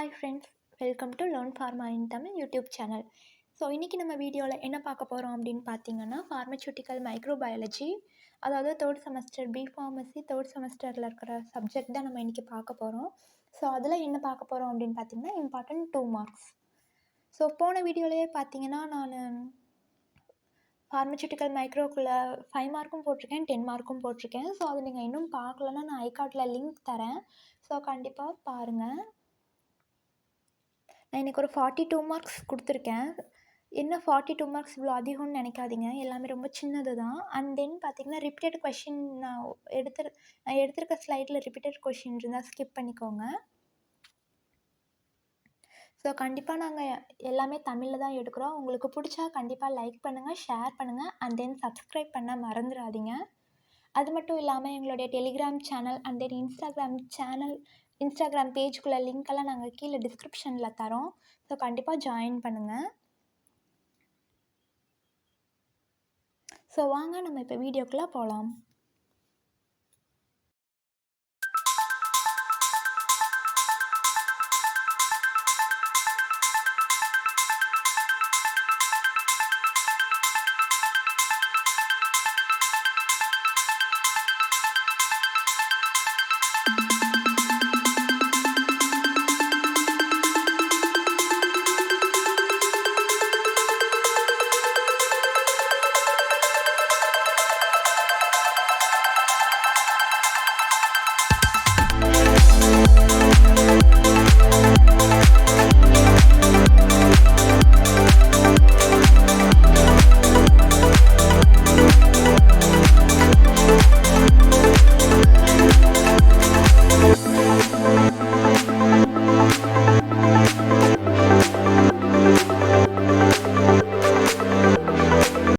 Hi friends, welcome to learn pharma in Tamil YouTube channel. So இன்றைக்கி நம்ம வீடியோவில் என்ன பார்க்க போகிறோம் அப்படின்னு பார்த்தீங்கன்னா, ஃபார்மசூட்டிக்கல் மைக்ரோபயாலஜி, அதாவது தேர்ட் செமஸ்டர் B.pharmacy தேர்ட் செமஸ்டரில் இருக்கிற சப்ஜெக்ட் தான் நம்ம இன்றைக்கி பார்க்க போகிறோம். ஸோ அதில் என்ன பார்க்க போகிறோம் அப்படின்னு பார்த்தீங்கன்னா, இம்பார்ட்டன்ட் 2 மார்க்ஸ். ஸோ போன வீடியோலேயே பார்த்தீங்கன்னா, நான் ஃபார்மசூட்டிக்கல் மைக்ரோக்குள்ளே 5 மார்க்கும் போட்டிருக்கேன், 10 மார்க்கும் போட்டிருக்கேன். ஸோ அது நீங்கள் இன்னும் பார்க்கலன்னா நான் ஐகார்டில் லிங்க் தரேன். ஸோ கண்டிப்பாக பாருங்கள். நான் இன்றைக்கி ஒரு 42 மார்க்ஸ் கொடுத்துருக்கேன். என்ன 42 மார்க்ஸ் இவ்வளோ அதிகம்னு நினைக்காதீங்க, எல்லாமே ரொம்ப சின்னது தான். அண்ட் தென் பார்த்திங்கன்னா ரிப்பீட்டட் கொஷின் நான் எடுத்திருக்க ஸ்லைடில் ரிப்பீட்டட் கொஷின் இருந்தால் ஸ்கிப் பண்ணிக்கோங்க. ஸோ கண்டிப்பாக நாங்கள் எல்லாமே தமிழில் தான் எடுக்கிறோம். உங்களுக்கு பிடிச்சா கண்டிப்பாக லைக் பண்ணுங்கள், ஷேர் பண்ணுங்கள், அண்ட் தென் சப்ஸ்கிரைப் பண்ண மறந்துடாதீங்க. அது மட்டும் இல்லாமல் எங்களுடைய Telegram channel and then Instagram பேஜ்குள்ளே லிங்க்கெல்லாம் நாங்கள் கீழே டிஸ்கிரிப்ஷனில் தரோம். ஸோ கண்டிப்பாக ஜாயின் பண்ணுங்கள். ஸோ வாங்க நம்ம இப்போ வீடியோக்குள்ளே போகலாம்.